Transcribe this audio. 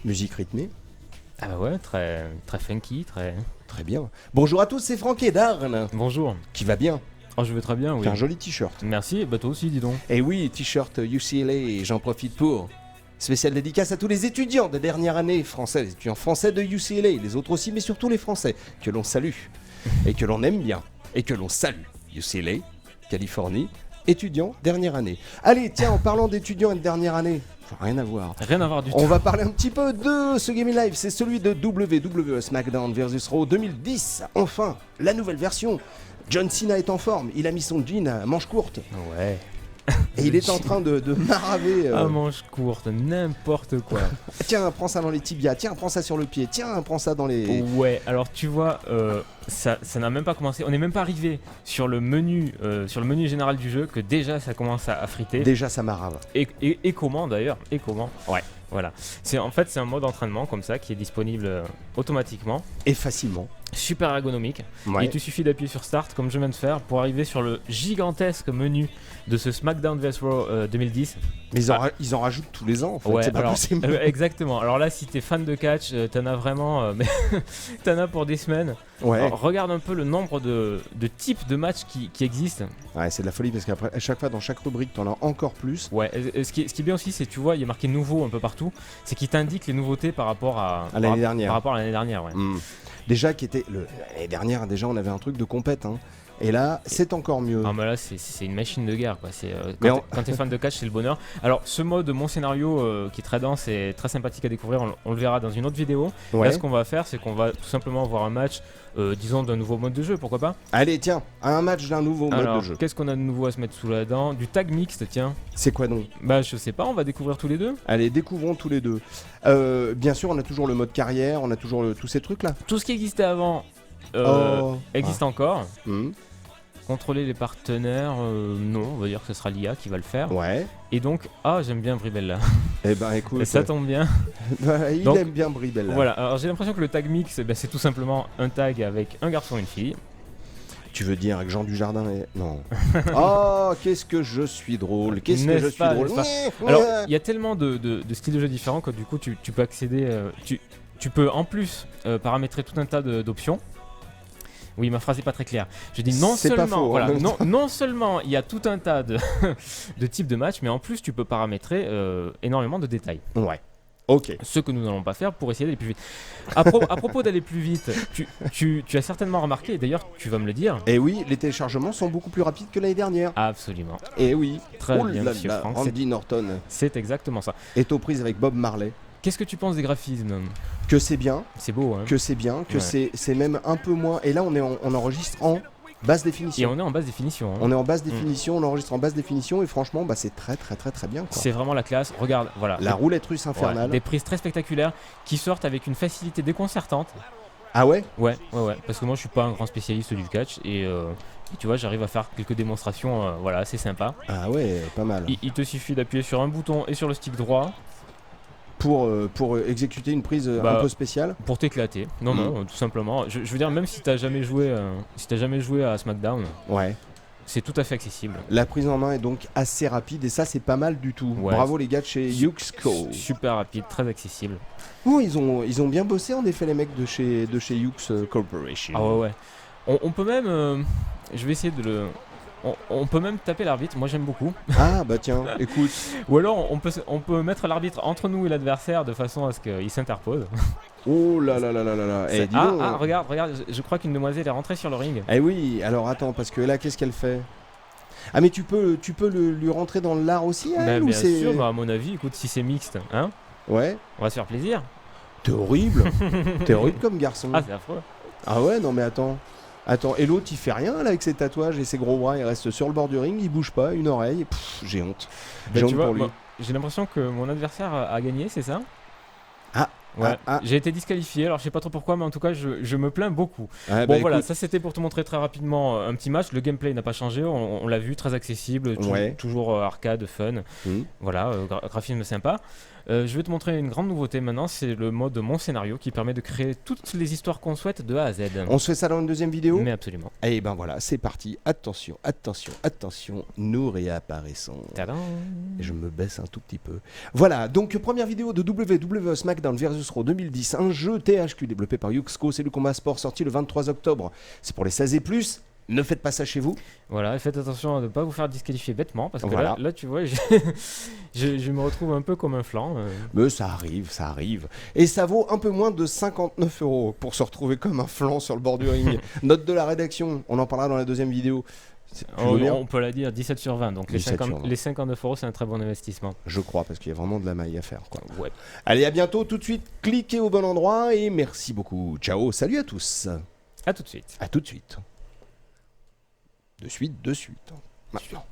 Musique rythmée. Ah bah ouais, très, très funky, très... Très bien. Bonjour à tous, c'est Franck et Darn. Bonjour. Qui va bien. Oh, je vais très bien, oui. T'as un joli t-shirt. Merci, bah toi aussi, dis donc. Et oui, t-shirt UCLA, et j'en profite pour... Spéciale dédicace à tous les étudiants de dernière année français, les étudiants français de UCLA, les autres aussi, mais surtout les Français, que l'on salue, et que l'on aime bien, et que l'on salue. UCLA, Californie, étudiants, dernière année. Allez, tiens, en parlant d'étudiants et de dernière année, rien à voir. Rien à voir du tout. On va parler un petit peu de ce Gaming Live, c'est celui de WWE SmackDown vs Raw 2010. Enfin, la nouvelle version. John Cena est en forme, il a mis son jean à manches courtes. Ouais. Et il est en train de maraver. À manches courtes, n'importe quoi. Tiens, prends ça dans les tibias, tiens, prends ça sur le pied, tiens, prends ça dans les... Ouais, alors tu vois, ça n'a même pas commencé, on n'est même pas arrivé sur le menu général du jeu que déjà ça commence à friter. Déjà ça marave. Et comment d'ailleurs. Et comment. Ouais. Voilà. C'est un mode d'entraînement comme ça qui est disponible automatiquement. Et facilement. Super ergonomique. Ouais. Il te suffit d'appuyer sur Start comme je viens de faire pour arriver sur le gigantesque menu de ce SmackDown vs Raw 2010. Mais ils en rajoutent tous les ans en fait, Ouais, c'est pas alors, possible. exactement. Alors là, si t'es fan de catch, t'en as vraiment, mais t'en as pour des semaines. Ouais. Alors, regarde un peu le nombre de types de matchs qui existent. Ouais, c'est de la folie parce qu'après, à chaque fois, dans chaque rubrique, t'en as encore plus. Ouais, ce qui est bien aussi, c'est tu vois, il y a marqué nouveau un peu partout. C'est qu'il t'indique les nouveautés par rapport à l'année dernière. Par rapport à l'année dernière, ouais. Déjà, l'année dernière, déjà, on avait un truc de compète. Hein. Et là, c'est encore mieux. Ah, mais là, c'est une machine de guerre, quoi. Quand t'es fan de catch, c'est le bonheur. Alors, ce mode, mon scénario, qui est très dense et très sympathique à découvrir, on le verra dans une autre vidéo. Ouais. Là, ce qu'on va faire, c'est qu'on va tout simplement voir un match, disons, d'un nouveau mode de jeu, pourquoi pas. Allez, tiens, un match d'un nouveau mode de jeu. Qu'est-ce qu'on a de nouveau à se mettre sous la dent? Du tag mixte, tiens. C'est quoi donc? Bah, je sais pas, on va découvrir tous les deux. Allez, découvrons tous les deux. Bien sûr, on a toujours le mode carrière, on a toujours tous ces trucs-là. Tout ce qui existait avant existe encore. Contrôler les partenaires, non, on va dire que ce sera l'IA qui va le faire. Ouais. Et donc, j'aime bien Bribella. Eh ben écoute. Ça tombe bien. Il aime bien Bribella. Voilà, alors j'ai l'impression que le tag mix, c'est tout simplement un tag avec un garçon et une fille. Tu veux dire avec Jean Dujardin et... Non. Oh, qu'est-ce que je suis drôle. Qu'est-ce que je suis drôle. Alors, il y a tellement de styles de jeu différents que du coup, tu peux accéder... Tu peux en plus paramétrer tout un tas d'options. Oui, ma phrase n'est pas très claire. Je dis non seulement, faux, voilà, non seulement il y a tout un tas de types de matchs, mais en plus tu peux paramétrer énormément de détails. Ouais. Ok. Ce que nous n'allons pas faire pour essayer d'aller plus vite. À propos d'aller plus vite, tu as certainement remarqué, et d'ailleurs tu vas me le dire. Et oui, les téléchargements sont beaucoup plus rapides que l'année dernière. Absolument. Et oui. Très bien, monsieur Franck. Randy Norton. C'est exactement ça. Est aux prises avec Bob Marley. Qu'est-ce que tu penses des graphismes? Que c'est bien. C'est beau, hein. Que c'est bien, que c'est même un peu moins. Et là, on enregistre en basse définition. Et on est en basse définition. Hein. On est en basse définition, on enregistre en basse définition et franchement, c'est très très très très bien. Quoi. C'est vraiment la classe. Regarde, voilà. La roulette russe infernale. Des prises très spectaculaires qui sortent avec une facilité déconcertante. Ah ouais? Ouais. Parce que moi, je suis pas un grand spécialiste du catch et tu vois, j'arrive à faire quelques démonstrations, assez sympa. Ah ouais, pas mal. Il te suffit d'appuyer sur un bouton et sur le stick droit. Pour exécuter une prise un peu spéciale. Pour t'éclater. Non, tout simplement. Je veux dire, même si t'as jamais joué à SmackDown, c'est tout à fait accessible. La prise en main est donc assez rapide et ça c'est pas mal du tout. Ouais. Bravo les gars de chez Yuxco. Super rapide, très accessible. Oh, ils ont bien bossé en effet les mecs de chez Yux Corporation. Ah ouais. On peut même, je vais essayer de le... On peut même taper l'arbitre, moi j'aime beaucoup. Ah bah tiens, écoute. Ou alors on peut mettre l'arbitre entre nous et l'adversaire de façon à ce qu'il s'interpose. Oh là là là là là là. Eh, dis donc, regarde, je crois qu'une demoiselle est rentrée sur le ring. Eh oui, alors attends, parce que là qu'est-ce qu'elle fait? Ah mais tu peux lui rentrer dans l'art aussi, elle, ou bien c'est... sûr, à mon avis, écoute, si c'est mixte, hein, ouais. On va se faire plaisir. T'es horrible. T'es horrible comme garçon. Ah, c'est affreux. Ah ouais, non mais attends, et l'autre il fait rien là avec ses tatouages et ses gros bras, il reste sur le bord du ring, il bouge pas, une oreille, j'ai honte. J'ai honte pour lui. J'ai l'impression que mon adversaire a gagné, c'est ça? Ah. Ouais. J'ai été disqualifié, alors je sais pas trop pourquoi, mais en tout cas je me plains beaucoup. Écoute... ça c'était pour te montrer très rapidement un petit match. Le gameplay n'a pas changé, on l'a vu, très accessible, toujours arcade, fun. Voilà, graphisme sympa. Je vais te montrer une grande nouveauté maintenant, c'est le mode Mon Scénario qui permet de créer toutes les histoires qu'on souhaite de A à Z. On se fait ça dans une deuxième vidéo? Mais absolument. Et ben voilà, c'est parti. Attention, attention, attention, nous réapparaissons. Tadam. Et je me baisse un tout petit peu. Voilà, donc première vidéo de WWE SmackDown vs Raw 2010, un jeu THQ développé par Yuxco, c'est le combat sport sorti le 23 octobre. C'est pour les 16 et plus. Ne faites pas ça chez vous. Voilà, et faites attention à ne pas vous faire disqualifier bêtement, parce que Voilà. là, tu vois, je me retrouve un peu comme un flanc. Mais ça arrive, ça arrive. Et ça vaut un peu moins de 59 € pour se retrouver comme un flanc sur le bord du ring. Note de la rédaction, on en parlera dans la deuxième vidéo. On peut la dire 17 sur 20, donc 17 sur 20. les 59 €, c'est un très bon investissement. Je crois, parce qu'il y a vraiment de la maille à faire, quoi. Ouais. Allez, à bientôt, tout de suite, cliquez au bon endroit et merci beaucoup. Ciao, salut à tous. À tout de suite. À tout de suite. De suite. Maintenant.